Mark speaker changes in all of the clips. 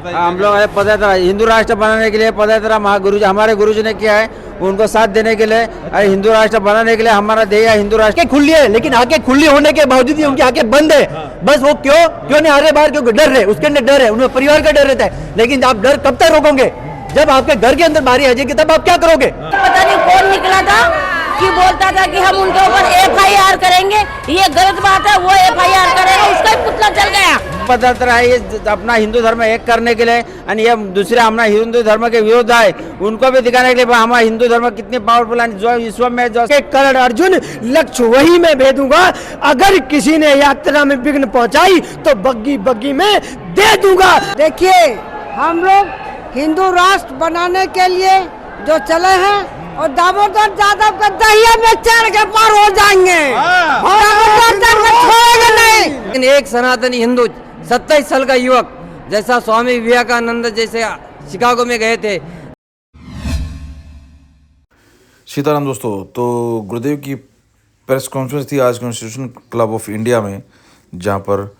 Speaker 1: हम लोग पदयात्रा हिंदू राष्ट्र बनाने के लिए पदयात्रा महागुरुजी हमारे गुरुजी ने किया है, उनको साथ देने के लिए हिंदू राष्ट्र बनाने के लिए हमारा ध्येय हिंदू राष्ट्र।
Speaker 2: आंखें खुली है, लेकिन आंखें खुली होने के बावजूद भी उनकी आंखें बंद है। बस वो क्यों नहीं आ रहे बाहर, क्योंकि डर रहे, उसके अंदर डर है, उनमें परिवार का डर रहता है। लेकिन आप डर कब तक रोकोगे? जब आपके घर के अंदर बारी आ जाएगी तब आप क्या करोगे?
Speaker 3: पता नहीं कौन निकला था कि बोलता था कि हम उनके ऊपर FIR करेंगे, ये गलत बात है, वो FIR करेगा, उसका ही पुतला चल गया।
Speaker 1: पदयात्रा है ये अपना हिंदू धर्म एक करने के लिए, और ये दूसरे हमारा हिंदू धर्म के विरोध है, उनको भी दिखाने के लिए हमारा हिंदू धर्म कितनी पावरफुल है जो विश्व में जो
Speaker 2: कर्ण अर्जुन लक्ष्य वही मैं भेजूंगा, अगर किसी ने यात्रा में विघ्न पहुंचाई तो बग्गी बग्गी में दे दूंगा।
Speaker 4: देखिए, हम लोग हिंदू राष्ट्र बनाने के लिए जो चले हैं और दामोदर यादव का दहिया में चढ़ के पार हो जाएंगे, छोड़ेंगे नहीं।
Speaker 5: लेकिन एक सनातनी हिंदू 27 साल का युवक जैसा स्वामी विवेकानंद जैसे शिकागो में गए थे।
Speaker 6: सीताराम दोस्तों, तो गुरुदेव की प्रेस कॉन्फ्रेंस थी आज कॉन्स्टिट्यूशन क्लब ऑफ इंडिया में, जहां पर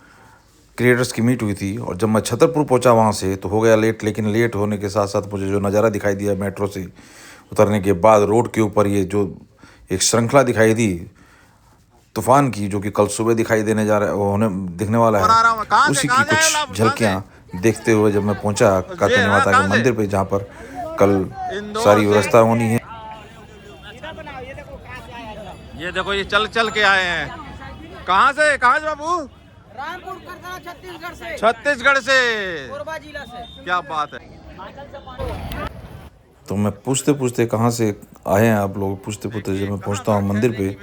Speaker 6: क्रिएटर्स की मीट हुई थी। और जब मैं छतरपुर पहुंचा वहां से तो हो गया लेट, लेकिन लेट होने के साथ साथ मुझे जो नज़ारा दिखाई दिया मेट्रो से उतरने के बाद, रोड के ऊपर ये जो एक श्रृंखला दिखाई दी तूफान की, जो कि कल सुबह दिखाई देने जा रहा है, होने दिखने वाला है, उसी की कुछ झलकियाँ देखते हुए जब मैं पहुंचा कात्यायनी माता के मंदिर पे, जहाँ पर कल सारी व्यवस्था होनी है।
Speaker 7: ये देखो, ये चल चल के आए हैं। कहाँ से बाबू?
Speaker 4: रामपुर छत्तीसगढ़ से।
Speaker 7: छत्तीसगढ़ से,
Speaker 4: कोरबा जिला से।
Speaker 7: क्या बात है।
Speaker 6: तो मैं पूछते पूछते कहाँ से आए हैं आप लोग, पूछते पूछते जब मैं पहुँचता हूँ मंदिर पे,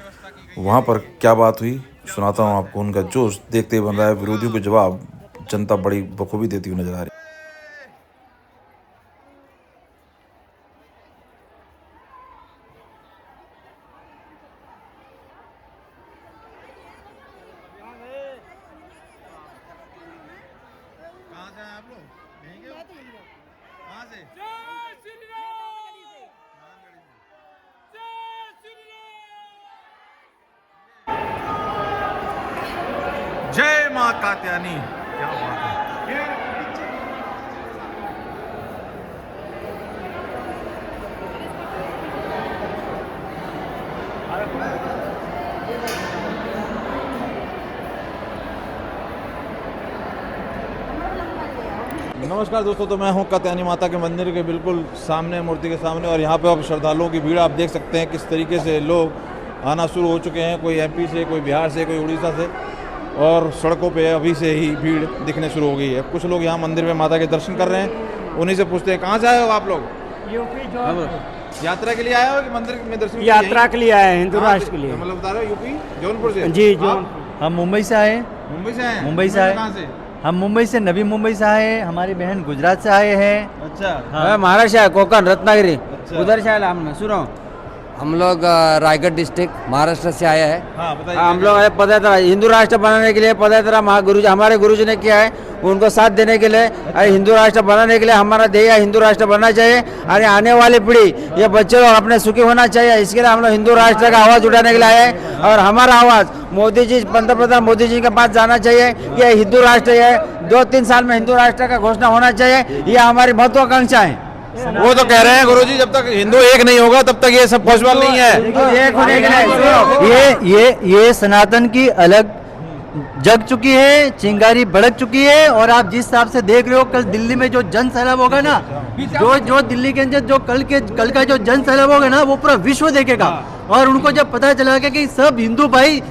Speaker 6: वहाँ पर क्या बात हुई सुनाता हूँ आपको। उनका जोश देखते बन रहा है, विरोधियों के जवाब जनता बड़ी बखूबी देती हुई नजर आ रही है।
Speaker 7: कहाँ से आप लोग? यहीं के? कहाँ से? जय माँ कात्यायनी। क्या बात है। नमस्कार दोस्तों, तो मैं हूं कात्यायनी माता के मंदिर के बिल्कुल सामने, मूर्ति के सामने, और यहाँ पे अब श्रद्धालुओं की भीड़ आप देख सकते हैं किस तरीके से लोग आना शुरू हो चुके हैं। कोई MP से, कोई बिहार से, कोई उड़ीसा से, और सड़कों पे अभी से ही भीड़ दिखने शुरू हो गई है। कुछ लोग यहाँ मंदिर में माता के दर्शन कर रहे हैं, उन्हीं से पूछते हैं कहाँ से आए हो आप लोग?
Speaker 2: यूपी
Speaker 7: यात्रा के लिए आए हो कि मंदिर में दर्शन?
Speaker 2: यात्रा के लिए आए, हिंदू राष्ट्र के लिए।
Speaker 7: मतलब बता रहे हो यूपी जौनपुर से?
Speaker 2: जी,
Speaker 8: हम मुंबई से आए।
Speaker 7: मुंबई से आए?
Speaker 8: मुंबई से आए।
Speaker 7: कहाँ से?
Speaker 8: हम मुंबई से, नवी मुंबई से आए, हमारी बहन गुजरात से आए हैं।
Speaker 7: अच्छा।
Speaker 8: हाँ।
Speaker 1: महाराष्ट्र है, कोकण, रत्नागिरी, उधर से आए हमने। सुनो,
Speaker 5: हम लोग रायगढ़ डिस्ट्रिक्ट महाराष्ट्र से आए हैं।
Speaker 7: हाँ बताइए।
Speaker 1: हम लोग पदयात्रा हिंदू राष्ट्र बनाने के लिए पदयात्रा महागुरुजी हमारे गुरुजी ने किया है, उनको साथ देने के लिए हिंदू राष्ट्र बनाने के लिए हमारा ध्येय हिंदू राष्ट्र बनना चाहिए, और आने वाली पीढ़ी, ये बच्चे लोग अपने सुखी होना चाहिए। इसके लिए हम लोग हिंदू राष्ट्र का आवाज़ उठाने के लिए आए हैं, और हमारा आवाज़ मोदी जी, पंतप्रधान मोदी जी के पास जाना चाहिए कि हिंदू राष्ट्र है, 2-3 साल में हिंदू राष्ट्र का घोषणा होना चाहिए। ये हमारी महत्वाकांक्षा है।
Speaker 7: वो तो कह रहे हैं गुरुजी, जब तक हिंदू एक नहीं होगा तब तक ये सब पॉसिबल नहीं है।
Speaker 1: एक होने के लिए
Speaker 8: ये सनातन की अलग जग चुकी है, चिंगारी भड़क चुकी है। और आप जिस हिसाब से देख रहे हो, कल दिल्ली में जो जन सैलाब होगा ना, जो दिल्ली के अंदर जो कल का जो जन सैलाब होगा ना, वो पूरा विश्व देखेगा। और उनको जब पता चला कि सब हिंदू भाई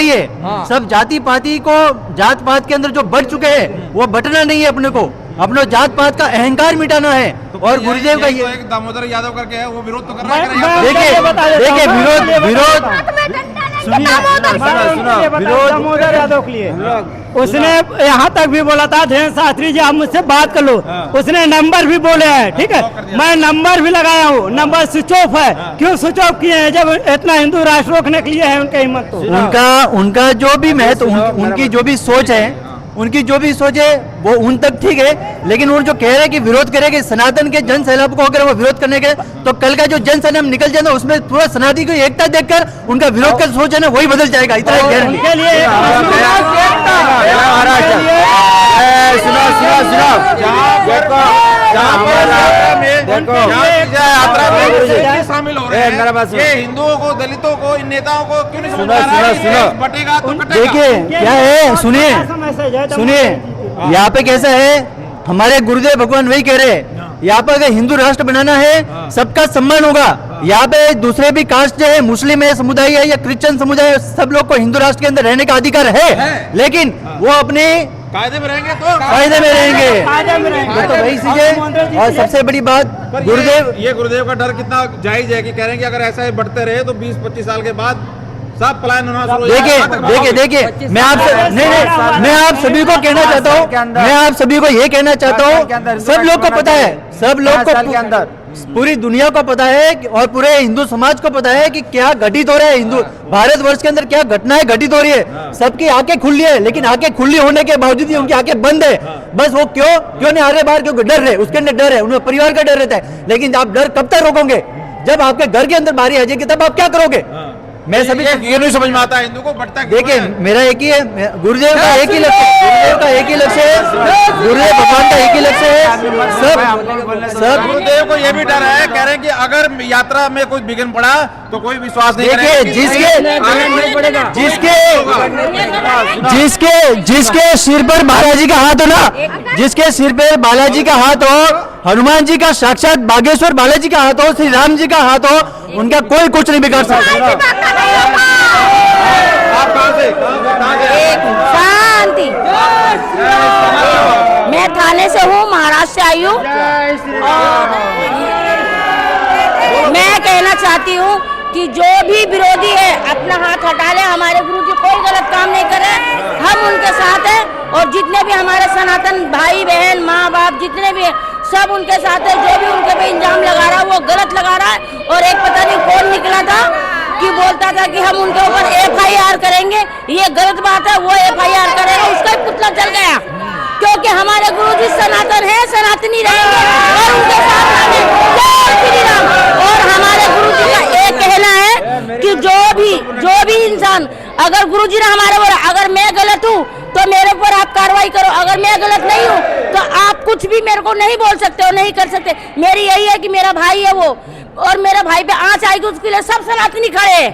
Speaker 8: है। सब जाति पाति को, जात पात के अंदर जो बढ़ चुके हैं, वो बटना नहीं है अपने को, अपने जात पात का अहंकार मिटाना है। और गुरुदेव का ये
Speaker 7: एक दामोदर यादव करके है, वो विरोध तो कर रहा है।
Speaker 8: देखिए विरोध
Speaker 2: दामोदर यादव के लिए उसने यहाँ तक भी बोला था, धीरेन्द्र शास्त्री जी आप मुझसे बात कर लो, उसने नंबर भी बोले हैं। ठीक है, मैं नंबर भी लगाया हूँ, नंबर स्विच ऑफ है। क्यों स्विच ऑफ किए हैं जब इतना हिंदू राष्ट्र रोकने के लिए है उनका हिम्मत? तो
Speaker 8: उनका जो भी महत्व, उनकी जो भी सोच है, उनकी जो भी सोच है वो उन तक ठीक है, लेकिन वो जो कह रहे हैं कि विरोध करेंगे सनातन के जन सैलाब को, अगर वो विरोध करने के तो कल का जो जन सैलाब निकल जाए ना उसमें पूरा सनातनी की एकता देखकर उनका विरोध का सोच है ना वही बदल जाएगा, इतना गारंटी।
Speaker 2: के लिए
Speaker 7: शामिल हो रहे हैं,
Speaker 1: मेरा बात सुनो।
Speaker 7: ये हिंदुओं को, दलितों को, इन नेताओं को क्यों नहीं समझ आ रहा है कि देश बटेगा तो कटेगा?
Speaker 8: देखिए क्या है, सुनिए यहाँ पे कैसा है, हमारे गुरुदेव भगवान वही कह रहे हैं, यहाँ पे अगर हिंदू राष्ट्र बनाना है सबका सम्मान होगा। यहाँ पे दूसरे भी कास्ट जो है, मुस्लिम है समुदाय है या क्रिश्चियन समुदाय है, सब लोग को हिंदू राष्ट्र के अंदर रहने का अधिकार है, लेकिन वो अपने
Speaker 7: कायदे में रहेंगे तो
Speaker 8: फायदे में रहेंगे, तो वही चीजें। और सबसे बड़ी बात गुरुदेव,
Speaker 7: ये गुरुदेव का डर कितना जायज है कि कह रहे हैं कि अगर ऐसा ही बढ़ते रहे तो 20-25 साल के बाद सब पलायन होना शुरू हो जाएगा।
Speaker 8: देखिए मैं आप नहीं, मैं आप सभी को कहना चाहता हूँ, मैं आप सभी को ये कहना चाहता हूँ, सब लोग को पता है, सब लोग को पूरी दुनिया को पता है और पूरे हिंदू समाज को पता है कि क्या घटित हो रहा है, हिंदू भारतवर्ष के अंदर क्या घटनाएं घटित हो रही है। सबकी आंखें खुली है, लेकिन आंखें खुली होने के बावजूद भी उनकी आंखें बंद है। बस वो क्यों नहीं आ रहे बाहर, क्योंकि डर रहे, उसके अंदर डर है, उन्हें परिवार का डर रहता है। लेकिन आप डर कब तक रोकोगे? जब आपके घर के अंदर बारी आ जाएगी तब आप क्या करोगे? मैं सभी
Speaker 7: ये नहीं समझ में आता हिंदू को बढ़ता क्यों
Speaker 8: देखिए
Speaker 7: है?
Speaker 8: मेरा एक ही है, गुरुदेव का एक ही लक्ष्य है, गुरुदेव का एक ही लक्ष्य है, गुरुदेव भगवान का एक ही लक्ष्य है। सब
Speaker 7: गुरुदेव को ये भी डर है, कह रहे हैं कि अगर यात्रा में कोई विघ्न पड़ा तो कोई विश्वास नहीं
Speaker 8: देखिए जिसके सिर पर बालाजी का हाथ हो ना, जिसके सिर पर बालाजी का हाथ हो, हनुमान जी का साक्षात बागेश्वर बालाजी का हाथ हो, श्री राम जी का हाथ हो, उनका कोई कुछ नहीं बिगाड़ सकता।
Speaker 7: आप कहाँ से?
Speaker 3: शांति। मैं थाने से हूँ, महाराष्ट्र से आई हूँ, और मैं कहना चाहती हूँ कि जो भी विरोधी है अपना हाथ हटा ले। हमारे गुरु जी कोई गलत काम नहीं करे, हम उनके साथ हैं, और जितने भी हमारे सनातन भाई बहन माँ बाप जितने भी हैं सब उनके साथ है। जो भी उनके पे इल्जाम लगा रहा है वो गलत लगा रहा है। और एक पता नहीं कौन निकला था कि बोलता था कि हम उनके ऊपर FIR करेंगे, ये गलत बात है। वो FIR करेगा, उसका ही पुतला जल गया, क्योंकि हमारे गुरुजी सनातन है, सनातनी रहेंगे और उनके साथ रहेंगे। जय श्री राम। और हमारे गुरुजी का एक कहना है कि जो भी इंसान, अगर गुरुजी ने हमारे बोला अगर मैं गलत हूँ तो मेरे ऊपर आप कार्रवाई करो, अगर मैं गलत नहीं हूँ तो आप कुछ भी मेरे को नहीं बोल सकते और नहीं कर सकते। मेरी यही है कि मेरा भाई है वो, और मेरा भाई पे आंच आएगी उसके लिए सब सनातनी खड़े हैं।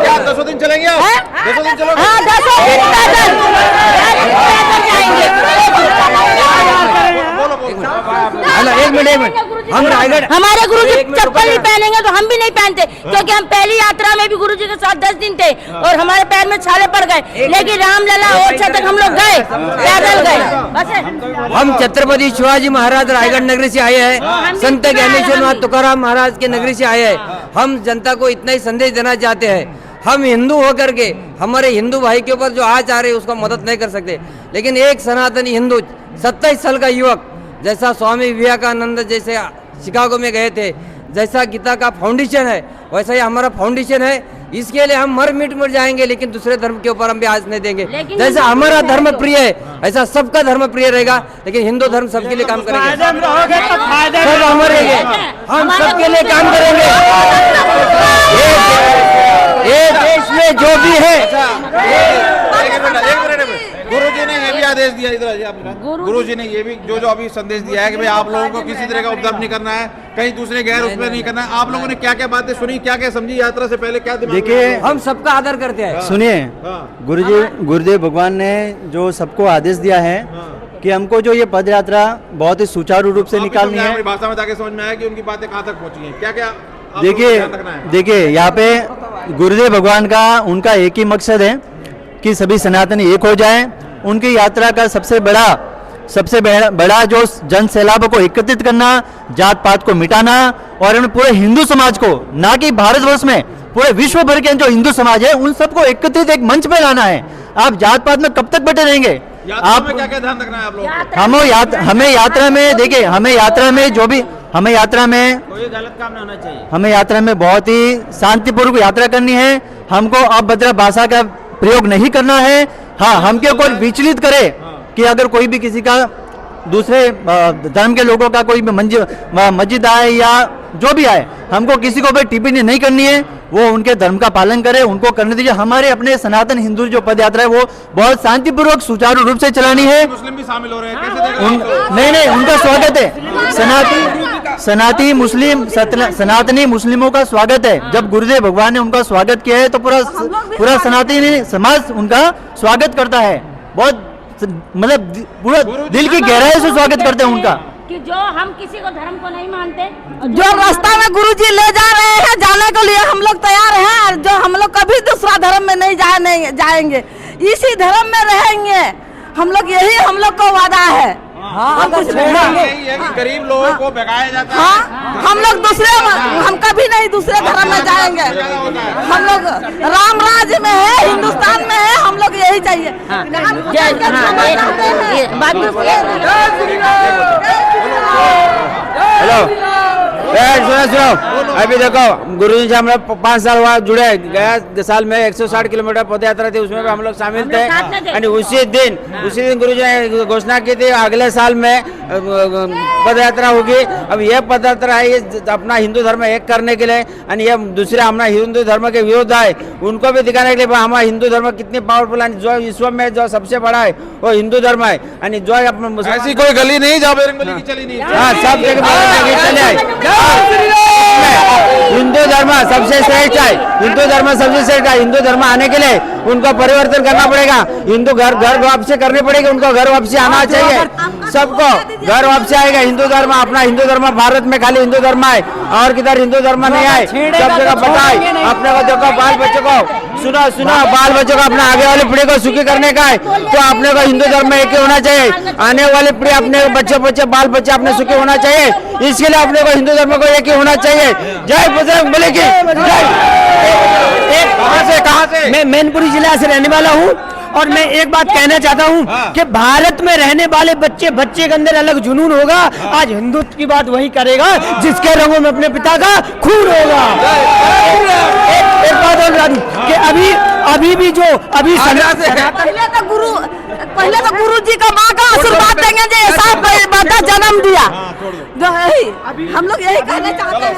Speaker 7: क्या 10 दिन चलेंगे आप? 10 दिन चलोगे?
Speaker 3: हाँ, 10 दिन पैदल जाएंगे।
Speaker 8: एक मिनट हम रायगढ़,
Speaker 3: हमारे गुरुजी चप्पल नहीं पहनेंगे तो हम भी नहीं पहनते, क्योंकि हम पहली यात्रा में भी गुरुजी के साथ 10 दिन थे और हमारे पैर में छाले पड़ गए, लेकिन रामलला ओरछा तक हम लोग गए, पैदल गए। बस
Speaker 5: हम छत्रपति शिवाजी महाराज रायगढ़ नगरी से आए हैं, संत ज्ञानेश्वर महाराज तुकाराम महाराज के नगरी से आए हैं। हम जनता को इतना ही संदेश देना चाहते हैं, हम हिंदू होकर के हमारे हिंदू भाई के ऊपर जो आज आ रहे हैं उसका मदद नहीं कर सकते, लेकिन एक सनातनी हिंदू 27 साल का युवक, जैसा स्वामी विवेकानंद जैसे शिकागो में गए थे, जैसा गीता का फाउंडेशन है वैसा ही हमारा फाउंडेशन है। इसके लिए हम मर मिट जाएंगे, लेकिन दूसरे धर्म के ऊपर हम भी आज नहीं देंगे। जैसा हमारा धर्म प्रिय है ऐसा सबका धर्म प्रिय रहेगा, लेकिन हिंदू धर्म सबके लिए काम करेंगे, सब हमारे लिए, हम सबके लिए काम करेंगे। ये देश में जो भी है,
Speaker 7: गुरुजी ने ये भी आदेश दिया, इधर आइए आप, गुरुजी ने ये भी जो अभी संदेश दिया है कि भाई आप लोगों को किसी तरह का उपद्रव नहीं करना है, कहीं दूसरे गैर उसमें नहीं करना है। आप लोगों ने क्या क्या बातें सुनी, क्या क्या समझी यात्रा से पहले, क्या दिमाग में
Speaker 8: देखिए
Speaker 5: हम सबका आदर करते हैं।
Speaker 8: सुनिए, गुरुदेव भगवान ने जो सबको आदेश दिया है कि हमको जो ये पद यात्रा बहुत ही सुचारू रूप से निकालनी है।
Speaker 7: भाषा में जाके समझ में आया कि उनकी बातें कहाँ तक पहुंची हैं, क्या क्या
Speaker 8: देखिए यहाँ पे गुरुदेव भगवान का उनका एक ही मकसद है कि सभी सनातनी एक हो जाएं। उनकी यात्रा का सबसे बड़ा जो जन सैलाब को एकत्रित करना, जात पात को मिटाना और पूरे हिंदू समाज को, ना कि भारतवर्ष में पूरे विश्व भर के जो हिंदू समाज है उन सबको एकत्रित एक मंच पे लाना है। आप जात पात में कब तक बैठे रहेंगे? आप
Speaker 7: क्या क्या ध्यान रखना है आप लोग?
Speaker 8: हमें यात्रा में देखिए, हमें यात्रा में
Speaker 1: कोई गलत काम ना होना चाहिए।
Speaker 8: हमें यात्रा में बहुत ही शांतिपूर्वक यात्रा करनी है। हमको अभद्र भाषा का प्रयोग नहीं करना है। हाँ हमके कोई विचलित करे कि अगर कोई भी किसी का दूसरे धर्म के लोगों का कोई भी मस्जिद आए या जो भी आए, हमको किसी को भी टिप्पणी नहीं करनी है। वो उनके धर्म का पालन करे, उनको करने दीजिए। हमारे अपने सनातन हिंदू जो पद यात्रा है वो बहुत शांतिपूर्वक सुचारू रूप से चलानी है।
Speaker 7: मुस्लिम भी शामिल हो रहे हैं, कैसे देख रहे हैं आपको?
Speaker 8: नहीं, उनका स्वागत है। सनातनी मुस्लिमों का स्वागत है। जब गुरुदेव भगवान ने उनका स्वागत किया है तो पूरा सनातनी समाज उनका स्वागत करता है। बहुत मतलब पूरा दिल की गहराई से स्वागत करते हैं उनका।
Speaker 3: कि जो हम किसी को धर्म को नहीं मानते,
Speaker 4: जो रास्ता में गुरुजी ले जा रहे हैं जाने के लिए हम लोग तैयार हैं। और जो हम लोग कभी दूसरा धर्म में नहीं जाएंगे, इसी धर्म में रहेंगे हम लोग, यही हम लोग को वादा है। हम कुछ
Speaker 7: यही है कि गरीब लोगों को भगाया जाता है।
Speaker 4: हाँ, हम लोग हम कभी नहीं दूसरे धर्म में जाएंगे। हम लोग राम राज्य में है, हिंदुस्तान में है, हम लोग यही चाहिए।
Speaker 1: हेलो, सुनो, अभी देखो गुरुजी से हम लोग 5 साल बाद जुड़े। गया साल में 160 किलोमीटर पद यात्रा थी, उसमें भी हम लोग शामिल थे। और उसी दिन गुरुजी ने घोषणा की थी अगले साल में पद यात्रा होगी। अब यह पद यात्रा है ये अपना हिंदू धर्म एक करने के लिए, और ये दूसरे हमारा हिंदू धर्म के विरोध है उनको भी दिखाने के लिए हमारा हिंदू धर्म कितनी पावरफुल है। जो विश्व में जो सबसे बड़ा है वो हिंदू धर्म है। और जो
Speaker 7: ऐसी कोई गली नहीं जहाँ बजरंगबली की चली नहीं।
Speaker 1: हाँ, सब जगह चले आए। हिंदू धर्म सबसे श्रेष्ठ है। हिंदू धर्म सबसे श्रेष्ठ है। हिंदू धर्म आने के लिए उनको परिवर्तन करना पड़ेगा। हिंदू घर वापसी करनी पड़ेगी, उनको घर वापसी आना चाहिए। सबको घर वापसी आएगा। हिंदू धर्म अपना हिंदू धर्म भारत में खाली हिंदू धर्म है और किधर हिंदू धर्म नहीं है। सब जगह पता है। अपने को देखो, बाल बच्चों को सुनो बाल बच्चों को अपना आगे वाली पीढ़ी को सुखी करने का है तो अपने को हिंदू धर्म में एक ही होना चाहिए। आने वाली पीढ़ी अपने बच्चे बाल बच्चे अपने सुखी होना चाहिए। इसके लिए अपने को हिंदू धर्म को एक ही होना चाहिए। जय बजरंगबली की जय। कहाँ से?
Speaker 2: मैं मैनपुरी जिला से रहने वाला हूँ और मैं एक बात कहना चाहता हूँ कि भारत में रहने वाले बच्चे के अंदर अलग जुनून होगा। आज हिंदुत्व की बात वही करेगा जिसके रंगों में अपने पिता का खून होगा। एक बात और बता दूं कि अभी भी जो अभी
Speaker 4: पहले तो गुरु जी का माँ का आशीर्वाद देंगे जो ऐसा बच्चा जन्म दिया। हम लोग यही कहना चाहते हैं।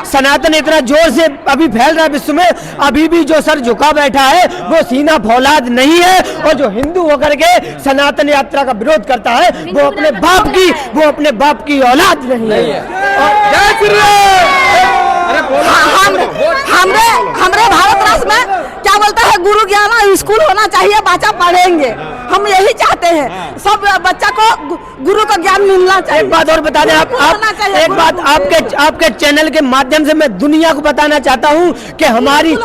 Speaker 2: सनातन इतना जोर से अभी फैल रहा है विश्व में, अभी भी जो सर झुका बैठा है वो सीना फौलाद नहीं है। और जो हिंदू होकर के सनातन यात्रा का विरोध करता है वो अपने बाप की औलाद नहीं है।
Speaker 4: हमरे भारत वर्ष में क्या बोलता है गुरु ज्ञान स्कूल होना चाहिए, बच्चा पढ़ेंगे। हम यही चाहते हैं सब बच्चा को गुरु का ज्ञान मिलना चाहिए।
Speaker 2: एक बात और बता दें एक बात आपके चैनल के माध्यम से मैं दुनिया को बताना चाहता हूं कि हमारी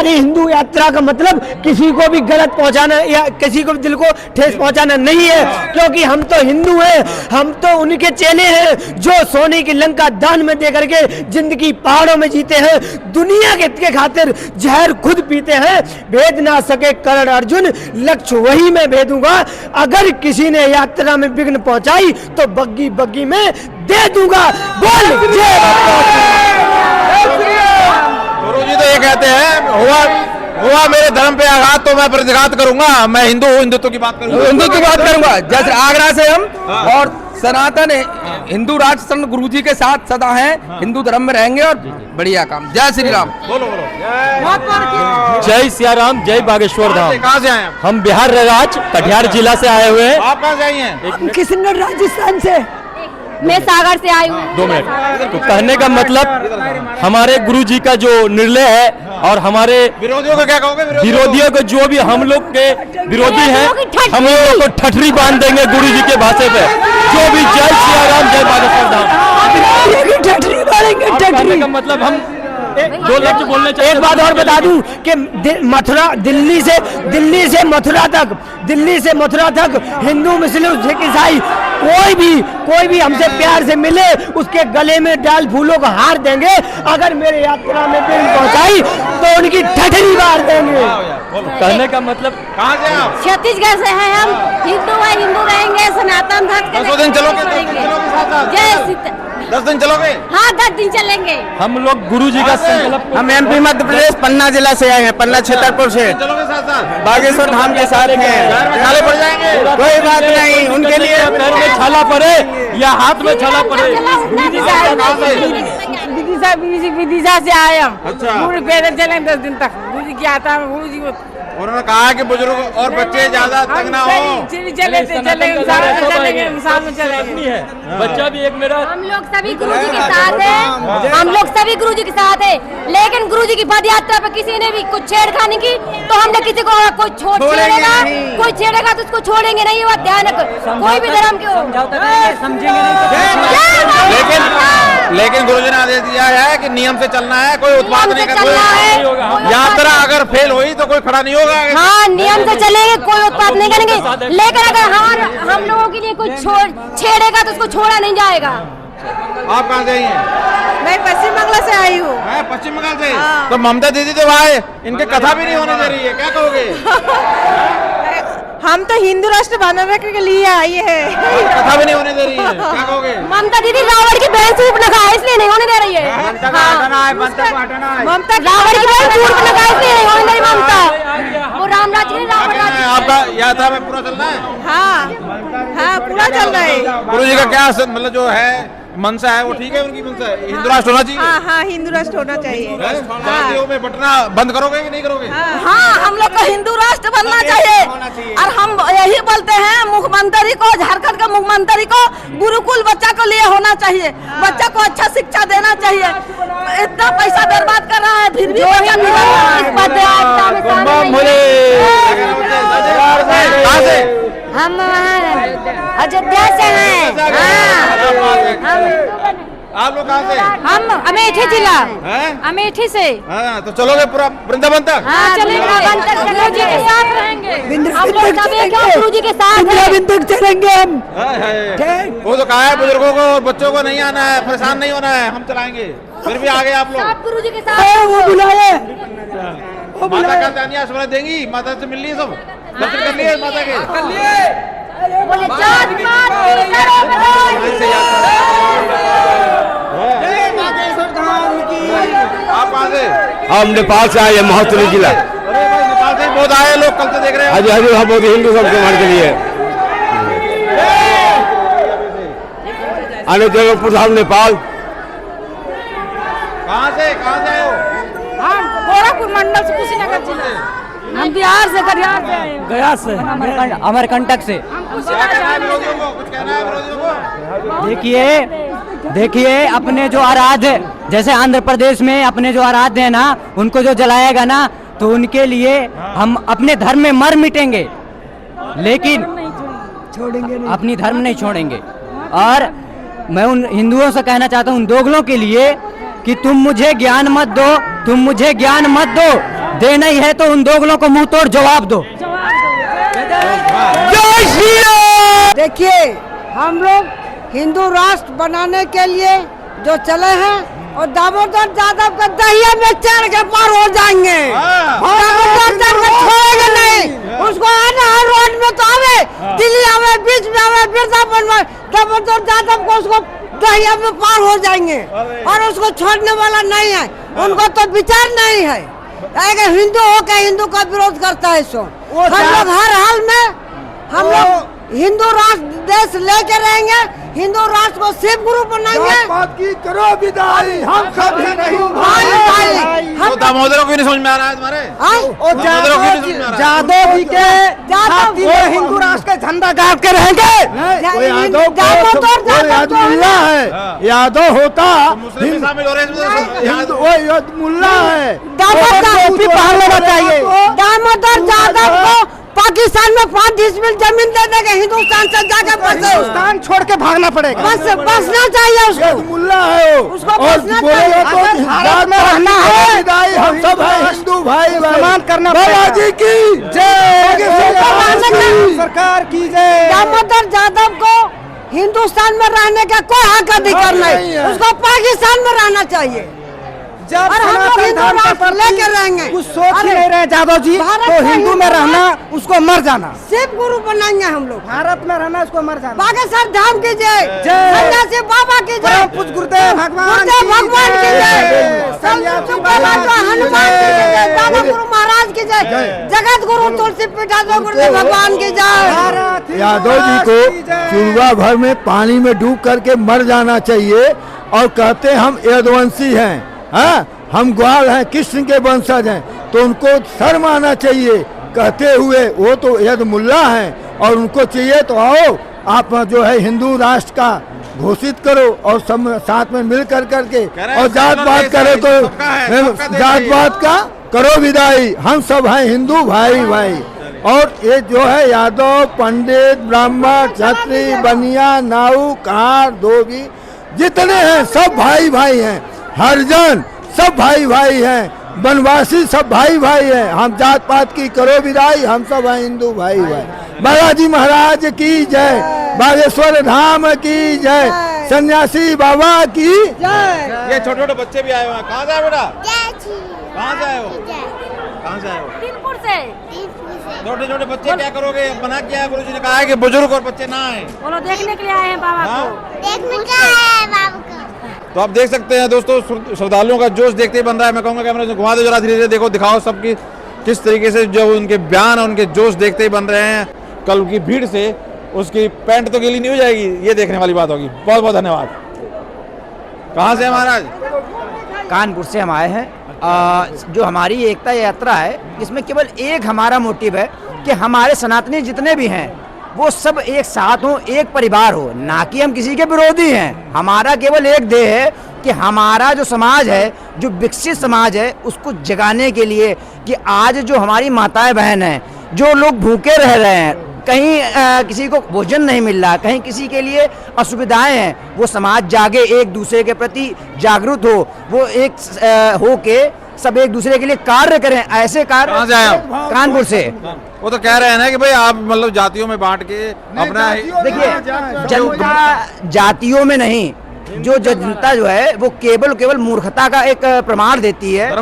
Speaker 2: हिंदू यात्रा का मतलब किसी को भी गलत पहुंचाना या किसी को भी दिल को ठेस पहुंचाना नहीं है। क्योंकि हम तो हिंदू हैं, हम तो उनके चेले हैं जो सोने की लंका दान में दे करके जिंदगी पहाड़ों में जीते हैं, दुनिया के खातिर जहर खुद पीते हैं। भेद ना सके कर्ण अर्जुन, लक्ष्य वही मैं भेदूंगा। अगर किसी ने यात्रा में विघ्न पहुंचाई तो बग्गी बग्गी में दे दूंगा। बोल जय।
Speaker 7: गुरुजी तो ये कहते हैं हुआ मेरे धर्म पे आघात तो मैं प्रतिघात करूंगा। मैं हिंदू हूँ, हिंदुत्व की बात करूंगा।
Speaker 5: जैसे आगरा से हम और सनातन हिंदू राष्ट्र संघ गुरु जी के साथ सदा हैं, हिंदू धर्म में रहेंगे और बढ़िया काम। जय श्री राम।
Speaker 7: बोलो
Speaker 2: जय सिया राम, जय बागेश्वर धाम।
Speaker 7: कहाँ से आए?
Speaker 2: हम बिहार राज्य कटिहार जिला से आए हुए हैं।
Speaker 7: आप कहाँ से आई हैं?
Speaker 4: किशनगढ़ राजस्थान से।
Speaker 3: मैं सागर से आई हूँ।
Speaker 2: 2 मिनट। तो कहने का मतलब हमारे गुरु जी का जो निर्णय है और हमारे
Speaker 7: विरोधियों को क्या कहोगे?
Speaker 2: विरोधियों को जो भी हम लोग के विरोधी हैं हम लोग को ठठरी बांध देंगे गुरु जी के भाषे पे। जो भी जय सिया राम, जय बागेश्वर धाम।
Speaker 4: ठठरी मारेंगे,
Speaker 2: कहने का मतलब हम जो लफ्ज बोलने चाहिए। एक बात और बता दूं कि मथुरा दिल्ली से मथुरा तक हिंदू मुस्लिम सिख ईसाई कोई भी हमसे प्यार से मिले उसके गले में डाल फूलों का हार देंगे। अगर मेरे यात्रा में विघ्न पहुंचाई तो उनकी ठठरी मार देंगे। कहने का मतलब
Speaker 7: कहाँ से आप?
Speaker 3: छत्तीसगढ़ से हैं हम। हिंदू रहेंगे, सनातन धर्म
Speaker 7: दिन चलोगे?
Speaker 3: जय सीता।
Speaker 7: 10 दिन चलोगे?
Speaker 3: हाँ 10 दिन चलेंगे।
Speaker 2: हम लोग गुरु जी का संकल्प,
Speaker 1: हम एमपी मध्य प्रदेश पन्ना जिला से आए हैं, पन्ना छतरपुर से।
Speaker 7: चलोगे साथ साथ?
Speaker 1: बागेश्वर धाम के साथ हैं।
Speaker 7: छाले पड़ जाएंगे?
Speaker 1: कोई बात नहीं, उनके लिए
Speaker 2: पैर में छाला पड़े या हाथ में छाला पड़े।
Speaker 3: विदिशा से आए हम।
Speaker 7: अच्छा।
Speaker 3: गुरु पैदल चलेंगे 10 दिन तक। गुरु जी की आता है, गुरु जी को
Speaker 7: उन्होंने कहा कि बुजुर्ग और बच्चे ज्यादा तंग ना हो।
Speaker 3: चलेंगे साथ में चलेंगे।
Speaker 2: बच्चा भी एक मेरा।
Speaker 3: हम लोग सभी गुरु जी के साथ हैं, हम लोग सभी गुरु जी के साथ हैं, लेकिन गुरु जी की पद यात्रा पर किसी ने भी कुछ छेड़खानी की तो हमने किसी को कोई छेड़ेगा, कोई छेड़ेगा तो उसको छोड़ेंगे नहीं। ये बात ध्यान रखो, कोई भी धर्म के हो।
Speaker 7: लेकिन गुरुजी ने आदेश दिया है कि नियम से चलना है, कोई उत्पाद नहीं करना। यात्रा अगर फेल हुई तो कोई खड़ा नहीं होगा।
Speaker 3: हाँ नियम से चलेंगे, कोई उत्पाद नहीं करेंगे, लेकिन अगर हम लोगों के लिए कुछ छेड़ेगा तो उसको छोड़ा नहीं जाएगा।
Speaker 7: आप कहाँ से आई हैं?
Speaker 4: मैं पश्चिम बंगाल से आई हूँ।
Speaker 7: पश्चिम बंगाल से। तो ममता दीदी तो भाई इनके कथा भी नहीं होने दे रही है, क्या कहोगे?
Speaker 4: हम तो हिंदू राष्ट्र बनाने के लिए आई है।
Speaker 7: कथा भी नहीं होने दे रही है, क्या कहोगे?
Speaker 3: ममता दीदी रावण की बहन सूप लगाए इसलिए नहीं होने दे रही है।
Speaker 1: ममता को हटाना है, ममता को हटाना है।
Speaker 4: ममता
Speaker 3: रावण की बहन सूप लगाए इसलिए नहीं होने दे रही ममता। वो राम राज्य नहीं, रावण राज्य।
Speaker 7: आपका यात्रा में पूरा चलना है?
Speaker 4: हाँ पूरा चल रहा है।
Speaker 7: गुरु जी का क्या मतलब जो है मनसा है वो ठीक है? उनकी मनसा है हिंदू राष्ट्र होना चाहिए।
Speaker 4: हाँ हिंदू राष्ट्र होना चाहिए।
Speaker 7: जातियों में बंटना बंद करोगे कि नहीं करोगे?
Speaker 4: हाँ हम लोग को हिंदू राष्ट्र बनना चाहिए और हम यही बोलते हैं मुख्यमंत्री को, झारखंड के मुख्यमंत्री को गुरुकुल बच्चा को लिए होना चाहिए, बच्चा को अच्छा शिक्षा देना चाहिए। इतना पैसा बर्बाद कर रहा है फिर भी बच्चा नहीं
Speaker 7: कहाँ से?
Speaker 3: हम अयोध्या से हैं।
Speaker 7: आप लोग कहाँ से?
Speaker 3: हम अमेठी जिला,
Speaker 7: हैं?
Speaker 3: अमेठी से।
Speaker 7: हाँ तो चलोगे पूरा वृंदावन तक?
Speaker 3: हाँ चलेंगे, गुरु जी के साथ रहेंगे। हम लोग सभी गुरु जी के साथ
Speaker 2: चलेंगे हम।
Speaker 7: वो तो कहा है बुजुर्गों को और बच्चों को नहीं आना है, परेशान नहीं होना है, हम चलाएंगे। फिर भी आगे आप लोग
Speaker 3: सब गुरु जी के साथ।
Speaker 2: वो बुलाए,
Speaker 7: माता का दानिया स्मरण देंगी, माता से मिल ली सब, दर्शन कर लिए माता के?
Speaker 3: बोले जात पात
Speaker 7: आप कहाँ से?
Speaker 9: हम नेपाल से आए हैं, महोत्सवी जिला।
Speaker 7: अरे भाई नेपाल से बहुत आए लोग, कल से देख रहे हैं।
Speaker 9: आज हजूर हम बहुत हिंदू संक्रमण के लिए आने जगहपुर धाम नेपाल।
Speaker 7: कहाँ से आए हो?
Speaker 3: हम गोरखपुर मंडल से, कुशीनगर जिला। हम बिहार से, कटिहार से आए हैं।
Speaker 2: गया से, अमरकंटक से।
Speaker 7: क्या कहना है विरोधियों को? कुछ कहना है विरोधियों को?
Speaker 2: देखिए अपने जो आराध्य, जैसे आंध्र प्रदेश में अपने जो आराध्य है ना, उनको जो जलाएगा ना तो उनके लिए हम अपने धर्म में मर मिटेंगे, लेकिन अपनी धर्म नहीं छोड़ेंगे। और मैं उन हिंदुओं से कहना चाहता हूँ, उन दोगलों के लिए, कि तुम मुझे ज्ञान मत दो, तुम मुझे ज्ञान मत दो, देना ही है तो उन दोगलों को मुंह तोड़ जवाब दो।
Speaker 8: जय श्री राम। देखिए हम लोग हिंदू राष्ट्र बनाने के लिए जो चले हैं और दामोदर यादव का दहिया में चढ़ के पार हो जाएंगे। दामोदर चढ़ के छोड़ेंगे नहीं उसको। आने हर रोड में तो आवे, दिल्ली आवे, बीच में आवे, वृंदावन में, दामोदर यादव को उसको दहिया में पार हो जाएंगे और उसको छोड़ने वाला नहीं है। उनको तो विचार नहीं है, हिंदू होकर हिंदू का विरोध करता है। सो हम लोग हर हाल में हम लोग हिंदू राष्ट्र देश लेके रहेंगे, हिंदू राष्ट्र को शिव गुरु बनाएंगे। बात की करो विदाई, हम कभी नहीं भाई।
Speaker 7: तो दामोदर को नहीं समझ में आ रहा है तुम्हारे? दामोदर को नहीं समझ में आ रहा है?
Speaker 8: यादव जी के वो हिंदू राष्ट्र के झंडा गाड़ के रहेंगे। मुल्ला है, यादव होता
Speaker 7: मुस्लिम शामिल हो रहे हैं,
Speaker 8: वो मुल्ला है। टोपी पहन लेना चाहिए। दामोदर यादव को पाकिस्तान में 5 डिसमिल जमीन दे देंगे, हिंदुस्तान से जाकर पाकिस्तान छोड़ के भागना पड़ेगा। बसना चाहिए उसको। मुल्ला है उसको बसना चाहिए। भारत में रहना है, हम सब हिंदू भाई सम्मान करना पड़ेगा। जी की जय, सरकार की जय। दामोदर यादव को हिंदुस्तान में रहने का कोई हक अधिकार नहीं, उसको पाकिस्तान में रहना चाहिए।
Speaker 2: जब
Speaker 4: और हम लोग हिंदू राष्ट्र लेकर रहेंगे।
Speaker 2: कुछ सोच ही नहीं रहे जादव जी,
Speaker 4: भारत
Speaker 2: तो
Speaker 4: का
Speaker 2: हिंदू में रहना उसको मर जाना,
Speaker 4: सिर्फ गुरु बनाएंगे हम लोग।
Speaker 2: भारत में रहना उसको मर जाना।
Speaker 4: बागेश्वर धाम की जय,
Speaker 2: जय।
Speaker 4: सन्यासी बाबा की जय,
Speaker 2: परम पूज्य गुरुदेव भगवान
Speaker 4: की जय, हनुमान की जय, दादा गुरु महाराज की जय, जगत गुरु तुलसी पीठाधीश्वर गुरुदेव भगवान की जय।
Speaker 10: यादव जी को चुरवा भर में पानी में डूब करके मर जाना चाहिए और कहते हम यदुवंशी हैं, हाँ हम ग्वाल हैं, कृष्ण के वंशज हैं, तो उनको शर्म आना चाहिए कहते हुए। वो तो यद मुल्ला हैं और उनको चाहिए तो आओ आप जो है हिंदू राष्ट्र का घोषित करो और सब साथ में मिल कर करके और जात पात करे तो जात पात का करो विदाई। हम सब हैं हिंदू भाई भाई। और ये जो है यादव, पंडित, ब्राह्मण, क्षत्रिय, बनिया, नाऊ, कहार, धोबी जितने हैं सब भाई भाई हैं, हरिजन सब भाई भाई हैं, वनवासी सब भाई भाई हैं। हम जात पात की करो विदाई, हम सब हैं हिंदू भाई भाई। बालाजी महाराज की जय, बागेश्वर धाम की जय, सन्यासी बाबा की जय।
Speaker 7: ये छोटे छोटे बच्चे भी आए हुए हैं। कहाँ से आए बेटा? कहाँ से आए हो? कहाँ से आए हो?
Speaker 3: तीनपुर से।
Speaker 7: छोटे छोटे बच्चे क्या करोगे? मना किया है, गुरुजी ने कहा है कि बुजुर्ग और बच्चे ना आए।
Speaker 3: वो लोग देखने के लिए आए हैं बाबा
Speaker 7: हाँ?
Speaker 3: को।
Speaker 4: देखने के आए बाबू को।
Speaker 7: तो आप देख सकते हैं दोस्तों, श्रद्धालुओं का जोश देखते ही बन रहा है। मैं कहूँगा कैमरा से घुमा दो जरा, धीरे धीरे देखो, दिखाओ सबकी किस तरीके से जो उनके बयान और उनके जोश देखते ही बन रहे हैं। कल की भीड़ से उसकी पैंट तो गीली नहीं हो जाएगी, ये देखने वाली बात होगी। बहुत बहुत धन्यवाद। कहाँ से है महाराज?
Speaker 2: कानपुर से हम आए हैं। जो हमारी एकता यात्रा है, इसमें केवल एक हमारा मोटिव है कि हमारे सनातनी जितने भी हैं वो सब एक साथ हो, एक परिवार हो, ना कि हम किसी के विरोधी हैं। हमारा केवल एक ध्येय है कि हमारा जो समाज है, जो विकसित समाज है, उसको जगाने के लिए कि आज जो हमारी माताएं बहन हैं, जो लोग भूखे रह रहे हैं, कहीं किसी को भोजन नहीं मिल रहा, कहीं किसी के लिए असुविधाएं हैं, वो समाज जागे, एक दूसरे के प्रति जागरूक हो, वो एक हो के सब एक दूसरे के लिए कार्य करें। ऐसे कार्य।
Speaker 7: कहाँ से आए आप?
Speaker 2: कानपुर से।
Speaker 7: वो तो कह रहे हैं ना कि भाई आप मतलब जातियों में बांट के अपना
Speaker 2: देखिए, जनता जातियों में नहीं, जो जनता जो है वो केवल मूर्खता का एक प्रमाण देती है।
Speaker 7: क्या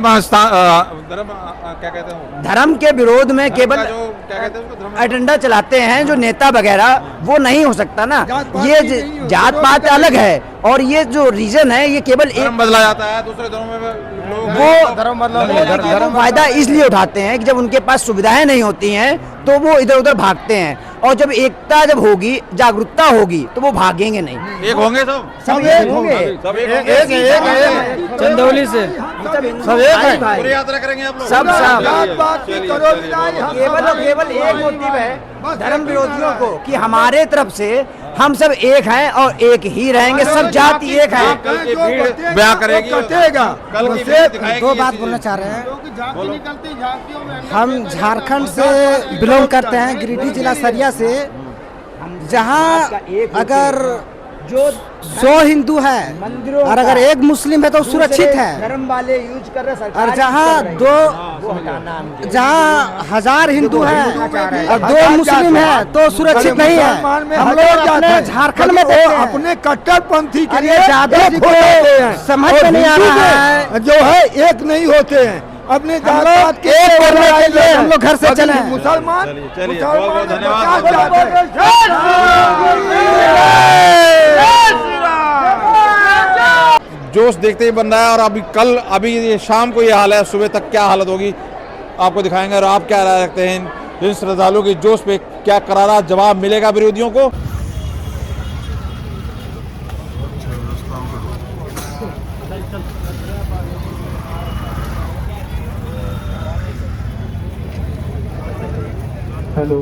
Speaker 7: कहते हैं,
Speaker 2: धर्म के विरोध में केवल
Speaker 7: क्या कहते हैं उसको,
Speaker 2: एजेंडा चलाते हैं जो नेता वगैरह, वो नहीं हो सकता ना। ये जात पात अलग है और ये जो रीजन है ये केवल एक
Speaker 7: बदला जाता है दूसरे धर्मों में लोग
Speaker 2: वो धर्म फायदा इसलिए उठाते हैं कि जब उनके पास सुविधाएं नहीं होती हैं तो वो इधर उधर भागते हैं, और जब एकता जब होगी, जागरूकता होगी, तो वो भागेंगे नहीं।
Speaker 7: एक होंगे सब
Speaker 2: एक होंगे।
Speaker 7: सब एक
Speaker 2: चंदौली से
Speaker 7: सब एक है। पूरी यात्रा करेंगे आप लोग?
Speaker 2: सब
Speaker 7: केवल
Speaker 2: केवल एक मोटिव है धर्म विरोधियों को कि हमारे तरफ से हम सब एक हैं और एक ही रहेंगे, सब जाति एक है।
Speaker 7: बयां करेगी कल की भीड़ दिखाएगी।
Speaker 2: दो बात बोलना चाह रहे हैं। हम झारखंड से बिलोंग करते हैं, गिरिडीह जिला सरिया से, जहाँ अगर जो 100 हिंदू है और अगर एक मुस्लिम है तो सुरक्षित है, धर्म वाले यूज कर रहे हैं। और जहाँ 1000 हिंदू है और 2 मुस्लिम है तो सुरक्षित नहीं है। हम लोग अपने झारखंड में
Speaker 10: अपने कट्टरपंथी के
Speaker 2: अरे
Speaker 10: लिए
Speaker 2: जादव को समझ में नहीं आ रहा है,
Speaker 10: जो है एक नहीं होते हैं अपने जात पात के
Speaker 2: एक करने के लिए हम लोग घर से चले हैं।
Speaker 10: मुसलमान
Speaker 7: चलिए बहुत बहुत धन्यवाद। जोश देखते ही बन रहा है। और अभी ये शाम को ये हाल है, सुबह तक क्या हालत होगी आपको दिखाएंगे। और आप क्या राय रखते हैं इन श्रद्धालुओं के जोश पे, क्या करारा जवाब मिलेगा विरोधियों को?
Speaker 11: हेलो।